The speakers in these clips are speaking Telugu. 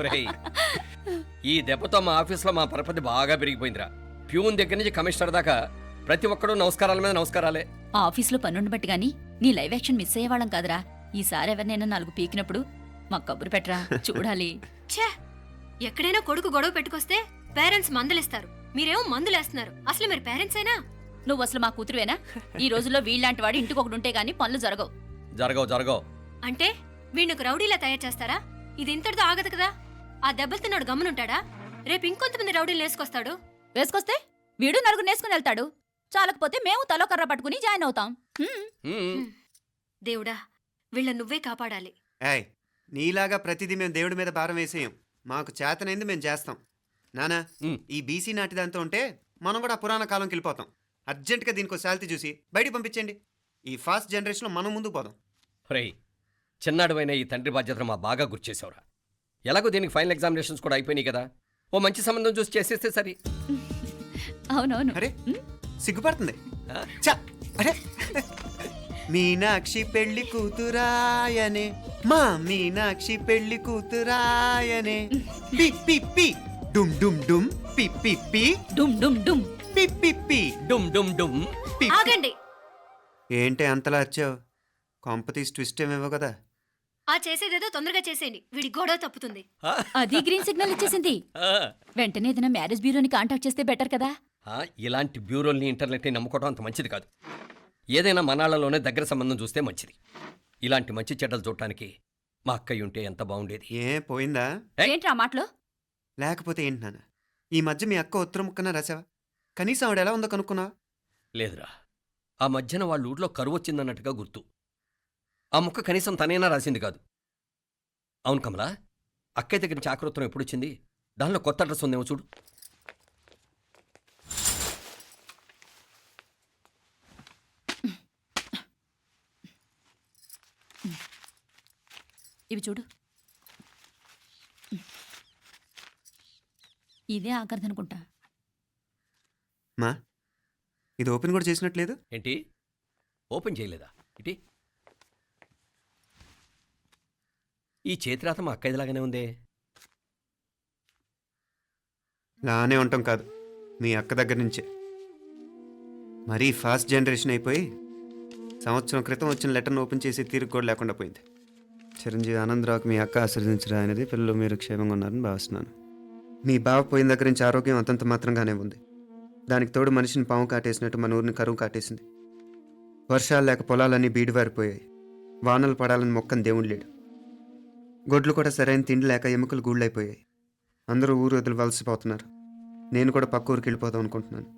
ఒరేయ్, ఈ దెబ్బతో మా ఆఫీస్లో మా పరపతి బాగా పెరిగిపోయిందిరా. ప్యూన్ దగ్గర నుంచి కమిషనర్ దాకా ప్రతి ఒక్కడు నమస్కారాల మీద నమస్కారాలే. ఆ ఆఫీస్లో పనుండి బట్టి గాని నీ లైవ్ యాక్షన్ మిస్ అయ్యేవాళ్ళం కాదురా. ఈసారి ఎవరినైనా 4 పీకినప్పుడు మాకు కబురు పెట్టరా, చూడాలి. ఛే, ఎక్కడైనా కొడుకు గొడవ పెట్టుకొస్తే పేరెంట్స్ మందులిస్తారు, మీరేమో మందులేస్తున్నారు. అసలు మీరు పేరెంట్స్ అయినా? నువ్వు అసలు మా కూతురువేనా? ఈ రోజుల్లో వీళ్ళలాంటి వాడు ఇంటికి ఒకటి ఉంటే గానీ పనులు జరగవు. జరగవు. అంటే వీణ్ణకు రౌడీలా తయారు చేస్తారా? ఇది ఇంతటితో ఆగదు కదా. ఆ దెబ్బలుతున్నాడు గమ్మునుంటాడా? రేపు ఇంకొంతమంది రౌడీలు వేసుకొస్తాడు. వేసుకొస్తే వీడు 4 నేసుకుని వెళ్తాడు. చాలకపోతే మేము తలో కర్ర పట్టుకుని జాయిన్ అవుతాం. దేవుడా, వీళ్ళ నువ్వే కాపాడాలి. ఏయ్, నీలాగా ప్రతిదీ మేము దేవుడి మీద భారం వేసేయం. మాకు చేతనైంది మేము చేస్తాం. నానా, ఈ బీసీ నాటిదంతా ఉంటే మనం కూడా పురాణ కాలంకి వెళ్ళిపోతాం. అర్జెంటుగా దీనికి శాలిటీ చూసి బయటికి పంపించండి. ఈ ఫాస్ట్ జనరేషన్లో మనం ముందుకు పోదాం. రేయ్, చిన్నాడువైన ఈ తండ్రి బాధ్యతను మా బాగా గుర్చేసావురా. ఎలాగో దీనికి ఫైనల్ ఎగ్జామినేషన్స్ కూడా అయిపోయినాయి కదా, ఓ మంచి సంబంధం చూసి చేసేస్తే సరి. అవునవును. అరే సిగ్గుపడుతుంది. అరే మీనాక్షి పెళ్లి కూతురాయనే, మా మీనాక్షి పెళ్లి కూతురాయనే. పి పి పి డుమ్ డుమ్ డుమ్ పి పి పి డుమ్ డుమ్ డుమ్ పి పి పి డుమ్ డుమ్ డుమ్. ఆగండి. ఏంటి అంతలా వచ్చావు? కాంపతీస్ ట్విస్ట్ ఏమేవో కదా. ఆ చేసేదేదో తొందరగా చేసేయండి, వీడి గొడవ తప్పుతుంది. అది గ్రీన్ సిగ్నల్ ఇచ్చేసింది. వెంటనే ఏదైనా మ్యారేజ్ బ్యూరోని కాంటాక్ట్ చేస్తే బెటర్ కదా. ఇలాంటి బ్యూరోల్ని ఇంటర్నెట్ని నమ్ముకోవడం అంత మంచిది కాదు. ఏదైనా మనాళ్ళలోనే దగ్గర సంబంధం చూస్తే మంచిది. ఇలాంటి మంచి చెడ్డలు చూడటానికి మా అక్కయ్య ఉంటే ఎంత బాగుండేది. ఏ పోయిందా? ఏంట్రా మాటలో? లేకపోతే ఏంటి నాన్న, ఈ మధ్య మీ అక్క ఉత్తరం ముక్కన రాసావా? కనీసం ఆవిడ ఎలా ఉందో కనుక్కున్నావా? లేదురా, ఆ మధ్యన వాళ్ళ ఊర్లో కరువు వచ్చిందన్నట్టుగా గుర్తు. ఆ ముక్క కనీసం తనైనా రాసింది కాదు. అవును కమలా, అక్కయ్య దగ్గర నుంచి ఆకృతం ఎప్పుడొచ్చింది? దానిలో కొత్త అడ్రస్ ఉందేమో చూడు. ఇవి చూడు. ఇదే ఆఖరిదనుకుంటా. మా ఇది ఓపెన్ కూడా చేసినట్లేదు. ఏంటి ఓపెన్ చేయలేదా? ఇటీ ఈ చేతిరాత మా అక్కయ్యలాగానే ఉందే. లానే ఉంటాం కాదు, మీ అక్క దగ్గర నుంచే. మరీ ఫాస్ట్ జనరేషన్ అయిపోయి సంవత్సరం క్రితం వచ్చిన లెటర్ను ఓపెన్ చేసి తీరుకు కూడా లేకుండా పోయింది. చిరంజీవి ఆనందరావుకి మీ అక్క ఆశీర్వదించరా అనేది, పిల్లలు మీరు క్షేమంగా ఉన్నారని భావిస్తున్నాను. మీ బావ పోయిన దగ్గర నుంచి ఆరోగ్యం అంతంత మాత్రంగానే ఉంది. దానికి తోడు మనిషిని పాము కాటేసినట్టు మన ఊరిని కరువు కాటేసింది. వర్షాలు లేక పొలాలన్నీ బీడివారిపోయాయి. వానలు పడాలని మొక్కని దేవుడు లేడు. గొడ్లు కూడా సరైన తిండి లేక ఎముకలు గూళ్ళైపోయాయి. అందరూ ఊరు వదిలివలసిపోతున్నారు. నేను కూడా పక్క ఊరికి వెళ్ళిపోదాం అనుకుంటున్నాను.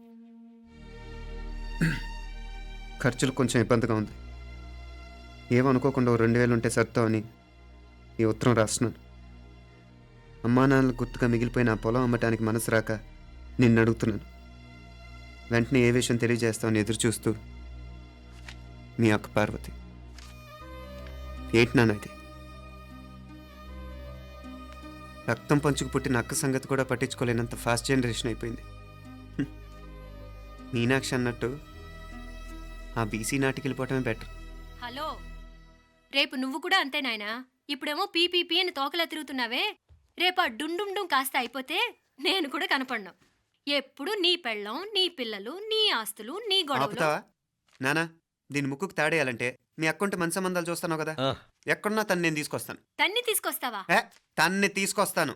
ఖర్చులు కొంచెం ఇబ్బందిగా ఉంది. ఏమనుకోకుండా 2000 ఉంటే సర్దామని ఈ ఉత్తరం రాస్తున్నాను. అమ్మా నాన్నలకు గుర్తుగా మిగిలిపోయిన ఆ పొలం అమ్మటానికి మనసు రాక నిన్ను అడుగుతున్నాను. వెంటనే ఏ విషయం తెలియజేస్తామని ఎదురు చూస్తూ మీ అక్క పార్వతి. ఏంటి నాన్న ఇది? రక్తం పంచుకు పుట్టిన అక్క సంగతి కూడా పట్టించుకోలేనంత ఫాస్ట్ జనరేషన్ అయిపోయింది. మీనాక్షి అన్నట్టు ఆ బీసీ నాటికి వెళ్ళిపోవటమే బెటర్. హలో, రేపు నువ్వు కూడా అంతే నాయనా. ఇప్పుడేమో పీపీపీ అని తోకలా తిరుగుతున్నావే, రేపు ఆ డుండుండుం కాస్త అయిపోతే నేను కూడా కనపడను. ఎప్పుడు నీ పెళ్ళం, నీ పిల్లలు, నీ ఆస్తులు, నీ గొడవలు. ఆపుతావా నానా? దీని ముక్కుకు తాడేయాలంటే మీ అక్కంటే మంచి సంబంధాలు చూస్తాను కదా. ఎక్కడున్నా తను నేను తీసుకొస్తాను. తన్ని తీసుకొస్తావా? తన్ని తీసుకొస్తాను.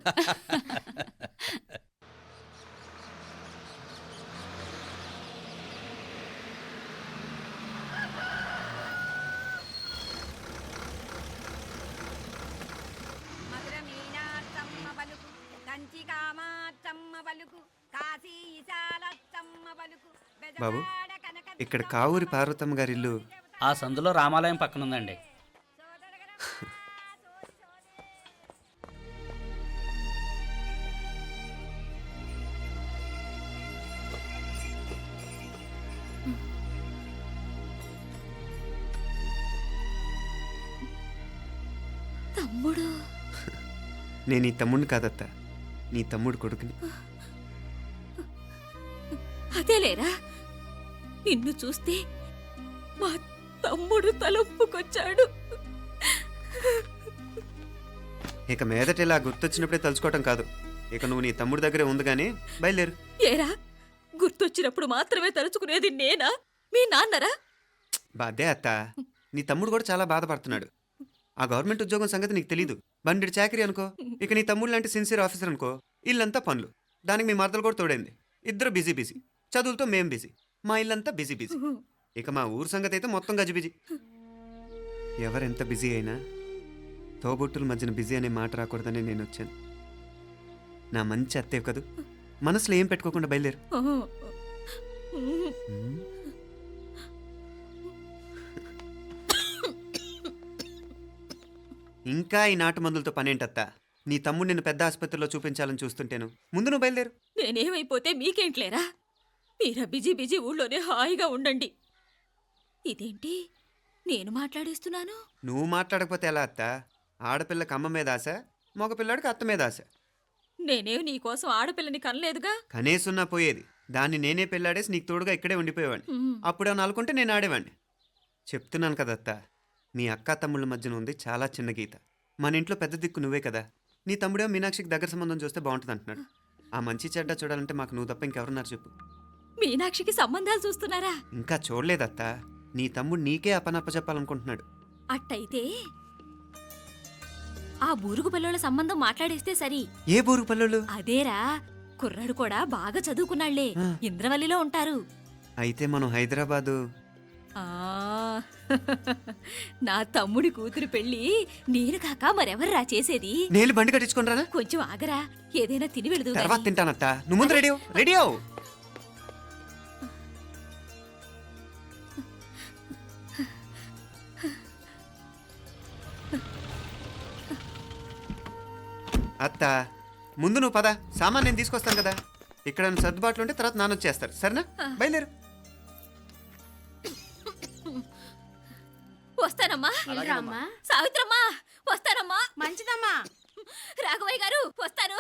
బాబు, ఇక్కడ కావూరి పార్వతమ్మ గారి ఇల్లు ఆ సందులో రామాలయం పక్కనుందండి. తమ్ముడు? నేను ఈ తమ్ముడిని కాదత్త, నీ తమ్ముడు కొడుకుని. అదేలేరా, నిన్ను చూస్తే మా తమ్ముడు తలొప్పుకొచ్చాడు. ఇక మీదట ఇలా గుర్తొచ్చినప్పుడే తలుచుకోవటం కాదు. ఇక నువ్వు నీ తమ్ముడి దగ్గరే ఉంది కానీ బయలుదేరు. ఏరా గుర్తొచ్చినప్పుడు మాత్రమే తలుచుకునేది నేనా మీ నాన్నరా? బాధే అత్త, నీ తమ్ముడు కూడా చాలా బాధపడుతున్నాడు. ఆ గవర్నమెంట్ ఉద్యోగం సంగతి నీకు తెలీదు. బండి చాకరీ అనుకో. ఇక నీ తమ్ముడు లాంటి సిన్సియర్ ఆఫీసర్ అనుకో. ఇల్లంతా పనులు. దానికి మీ మరదలు కూడా తోడైంది. ఇద్దరు బిజీ బిజీ. చదువులతో మేం బిజీ. మా ఇల్లంతా బిజీ బిజీ. ఇక మా ఊరు సంగతి అయితే మొత్తం గజిబిజీ. ఎవరెంత బిజీ అయినా తోబుట్టుల మధ్యన బిజీ అనే మాట రాకూడదని నేను వచ్చాను. నా మంచి అత్తే కదూ, మనసులో ఏం పెట్టుకోకుండా బయలుదేరు. ఇంకా ఈ నాటు మందులతో పనేంటత్తా? నీ తమ్ముడు నిన్ను పెద్ద ఆసుపత్రిలో చూపించాలని చూస్తుంటేను. ముందు నువ్వు బయలుదేరు. నేనేమైపోతే మీకేంట్లేరా? మీరా బిజీ బిజీ ఊళ్ళోనే హాయిగా ఉండండి. ఇదేంటి నేను మాట్లాడేస్తున్నాను? నువ్వు మాట్లాడకపోతే ఎలా అత్తా? ఆడపిల్లకి అమ్మ మీద ఆశ, మగపిల్లాడికి అత్త మీద ఆశ. నేనేం నీకోసం ఆడపిల్లని కనలేదుగా. కనేసున్నా పోయేది. దాన్ని నేనే పెళ్ళాడేసి నీకు తోడుగా ఇక్కడే ఉండిపోయేవాడిని. అప్పుడు అని అనుకుంటే నేను ఆడేవాడిని. చెప్తున్నాను కదత్తా, మీ అక్క తమ్ముళ్ళ మధ్యన ఉంది చాలా చిన్న గీత. మన ఇంట్లో పెద్ద దిక్కు నువ్వే కదా. నీ తమ్ముడే మీనాక్షికి దగ్గర సంబంధం చూస్తే బాగుంటుంది అంటున్నాడు. ఆ మంచి చెడ్డ చూడాలంటే మాకు నువ్వు తప్ప ఇంకెవరున్నారు చెప్పు? మీనాక్షికి సంబంధాలు చూస్తున్నారా? ఇంకా చూడలేదత్తా. నీ తమ్ముడు నీకే అపనప్ప చెప్పాలనుకుంటున్నాడు. అట్టయితే ఆ బూరుగు పిల్లల సంబంధం మాట్లాడేస్తే సరి. ఏ బూరు పల్లెలు? అదేరా, కుర్రాడు కూడా బాగా చదువుకున్నాళ్లే. ఇంద్రవల్లిలో ఉంటారు. అయితే మనం హైదరాబాదు. ఆ నా తమ్ముడి కూతురు పెళ్లి నేను కాక మరెవర్రా చేసేది? నేను బండి కట్టించుకుంటారా? కొంచెం ఆగరా, ఏదైనా తిని వెళదు. తర్వాత తింటానత్తా. నువ్వు ముందు రెడీ రెడీ అవు. అత్త, ముందు నువ్వు పద. సామాన్ నేను తీసుకొస్తాను కదా. ఇక్కడ సర్దుబాట్లు ఉంటే తర్వాత నాన్న వచ్చేస్తారు. సరేనా? బయలుదేరు. వస్తానమ్మా. వెళ్ళరా అమ్మా. సావిత్రమ్మా వస్తానమ్మా. మంచిదమ్మా. రాఘవయ్య గారు వస్తాను.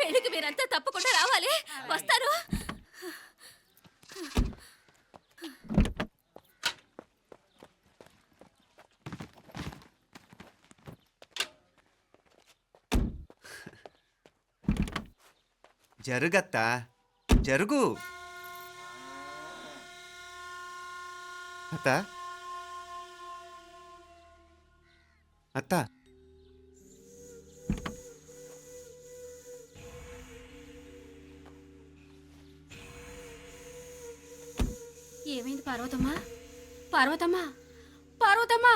పెళ్లికి మీరంతా తప్పకుండా రావాలి. వస్తాను. జరుగత్తా, జరుగు. అత్త, అత్త, ఏమైంది పార్వతమ్మా? పార్వతమ్మా, పార్వతమ్మా!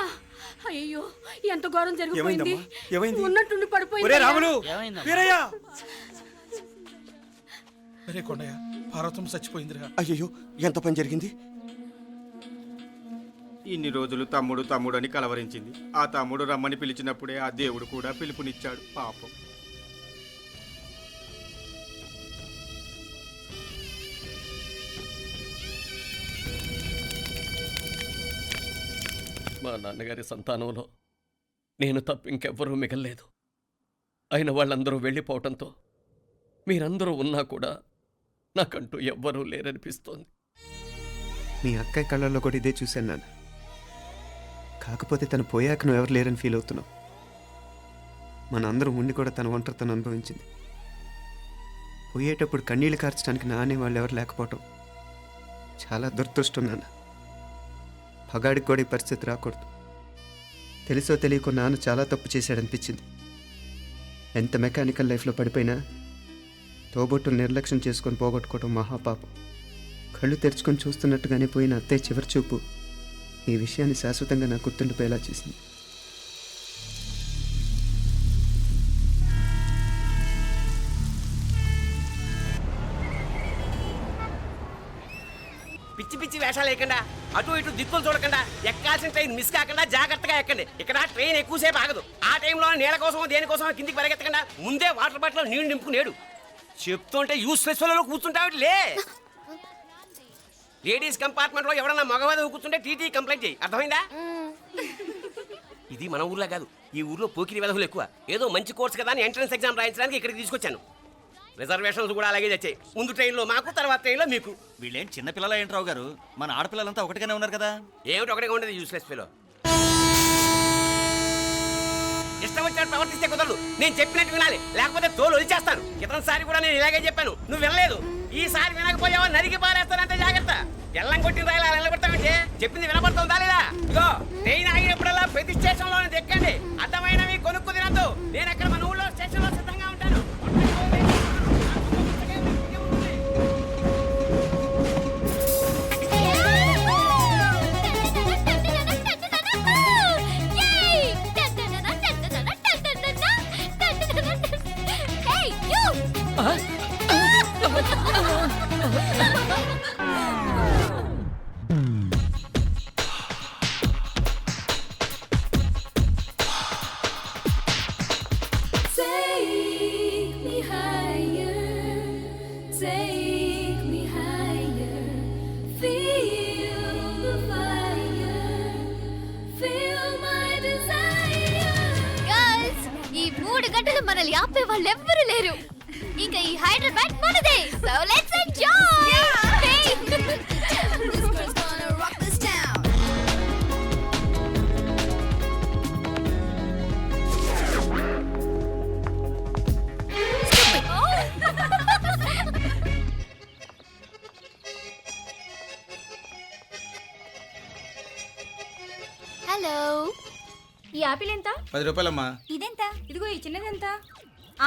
అయ్యో, ఎంత ఘోరం జరిగిపోయింది. ఉన్నట్టుండి పడిపోయింది. ఏమైందమ్మా? వీరయ్య! అరే కొండయ్య, పార్వతం చచ్చిపోయిందిరా. అయ్యో, ఎంత పని జరిగింది? ఇన్ని రోజులు తమ్ముడు తమ్ముడు అని కలవరించింది. ఆ తమ్ముడు రమ్మని పిలిచినప్పుడే ఆ దేవుడు కూడా పిలుపునిచ్చాడు. పాపం. మా నాన్నగారి సంతానంలో నేను తప్ప ఇంకెవ్వరూ మిగల్లేదు. అయిన వాళ్ళందరూ వెళ్ళిపోవటంతో మీరందరూ ఉన్నా కూడా నాకంటూ ఎవ్వరూ లేరనిపిస్తోంది. మీ అక్కయ్య కళ్ళల్లో కూడా ఇదే చూశాను నాన్న. కాకపోతే తను పోయాక నువ్వు ఎవరు లేరని ఫీల్ అవుతున్నావు. మన అందరం ఉండి కూడా తన ఒంటరితను అనుభవించింది. పోయేటప్పుడు కన్నీళ్లు కార్చడానికి నానే వాళ్ళు ఎవరు లేకపోవటం చాలా దురదృష్టం నాన్న. పగాడికి కూడా ఈ పరిస్థితి రాకూడదు. తెలుసో తెలియకో నాన్న చాలా తప్పు చేశాడనిపించింది. ఎంత మెకానికల్ లైఫ్లో పడిపోయినా తోబొట్టులు నిర్లక్ష్యం చేసుకొని పోగొట్టుకోవడం మహాపాపం. కళ్ళు తెరుచుకొని చూస్తున్నట్టుగానే పోయిన అత్తయ్య చివరి చూపు ఈ విషయాన్ని శాశ్వతంగా నా గుర్తుండిపోయేలా చేసింది. పిచ్చి పిచ్చి వేషాలు వేయకుండా, అటు ఇటు దిక్కులు చూడకుండా, ఎక్కాల్సిన ట్రైన్ మిస్ కాకుండా జాగ్రత్తగా ఎక్కండి. ఇక్కడ ట్రైన్ ఎక్కువసేపు ఆగదు. ఆ టైంలో నీళ్ళ కోసం దేనికోసం కిందికి పరిగెత్తకుండా ముందే వాటర్ బాటిల్ నీళ్లు నింపుకునేడు. చెప్తుంటే యూస్లెస్ ఫెలోలో కూర్చుంటావు. లే, లేడీస్ కంపార్ట్మెంట్ లో ఎవడన్నా మగవాది కూర్చుంటే టీటీ కంప్లైంట్ చేయి. అర్థమైందా? ఇది మన ఊర్లో కాదు. ఈ ఊర్లో పోకిరి వెధవులు ఎక్కువ. ఏదో మంచి కోర్స్ కదా అని ఎంట్రన్స్ ఎగ్జామ్ రాయించడానికి ఇక్కడికి తీసుకొచ్చాను. రిజర్వేషన్స్ కూడా అలాగే తెచ్చాయి. ముందు ట్రైన్లో మాకు, తర్వాత ట్రైన్లో మీకు. వీళ్ళేం చిన్నపిల్లలు ఏంటి రావు గారు? మన ఆడపిల్లలంతా ఒకటిగానే ఉన్నారు కదా. ఏమిటి ఒకటిగా ఉండేది యూస్లెస్ ఫెలో? వచ్చినట్టు ప్రవర్తిస్తే కుదరదు. నేను చెప్పినట్టు వినాలి, లేకపోతే తోలు వదిలేస్తాను. క్రితంసారి కూడా నేను ఇలాగే చెప్పాను, నువ్వు వినలేదు. ఈసారి వినకపోయావా నరికి పారేస్తానంటే జాగ్రత్త. ఎల్లం కొట్టిన రాయిలా నిలబడతామంటే చెప్పింది వినపడుతుందా లేదా? ఇగో ట్రైన్ ఆగినప్పుడల్లా ప్రతి స్టేషన్ లో ఎక్కండి. అర్థమైనవి కొనుక్కు తినద్దు. నేను ఎక్కడ మన ఊళ్ళో స్టేషన్ లో సిద్ధంగా ఉంటాను. ఈ 3 గంటలు మనల్ని ఆపే వాళ్ళు ఎవ్వరూ లేరు. ఇంకా ఈ హైదరాబాద్ మనదే. So let's enjoy. హలో, ఈ యాపిల్ ఎంత? 10 రూపాయలమ్మా. ఇదెంత? ఇదిగో ఈ చిన్నదెంత?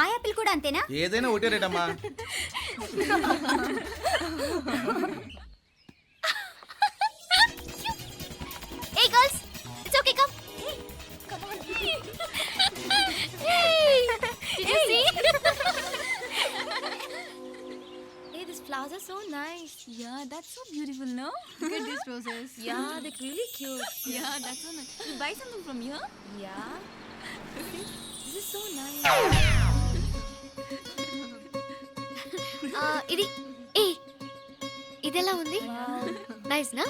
ఆ యాపిల్ కూడా అంతేనా? ఏదైనా ఒకటే రేటమ్మా. Hey girls, it's okay, come. Come on. Hey, did you see? Hey, these flowers are so nice. Yeah, that's so beautiful, no? Look at these roses. Yeah, they're really cute. Yeah, that's so nice. You buy something from here? Yeah. This is so nice. ఇది ఎలా ఉంది? నైస్ నా?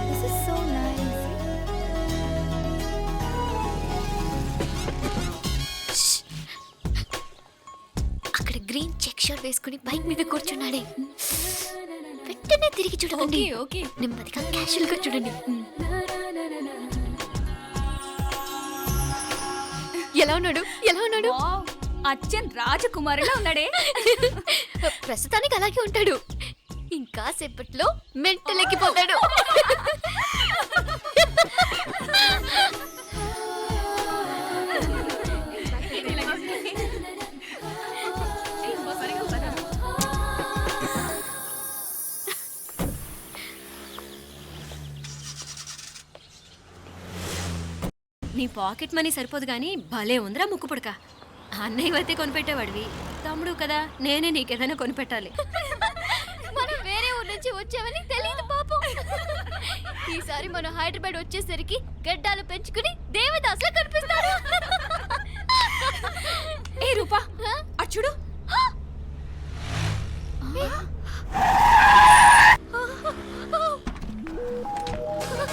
This is so nice. Shh. అక్కడ గ్రీన్ చెక్ షర్ట్ వేసుకుని బైక్ మీద కూర్చున్నాడే, వెంటనే తిరిగి చూడండి. ఓకే. నెమ్మదిగా క్యాషువల్ గా చూడండి. ఎలా ఉన్నాడు? ఎలా ఉన్నాడు? అచ్చన్ రాజకుమారిలా ఉన్నాడే. ప్రస్తుతానికి అలాగే ఉంటాడు. ఇంకా సేపట్లో మెంటల్ ఎక్కిపోతాడు. నీ పాకెట్ మనీ సరిపోదు గానీ భలే ఉందిరా ముక్కు పుడక. అన్నయ్య అయితే కొనిపెట్టేవాడివి, తమ్ముడు కదా నేనే నీకేదైనా కొనిపెట్టాలి. మనం వేరే ఊరు నుంచి వచ్చామని తెలియదు పాపం. ఈసారి మనం హైదరాబాద్ వచ్చేసరికి గడ్డాలు పెంచుకుని దేవదాసులా కనిపిస్తారు. ఏ రూపా, అచ్చుడు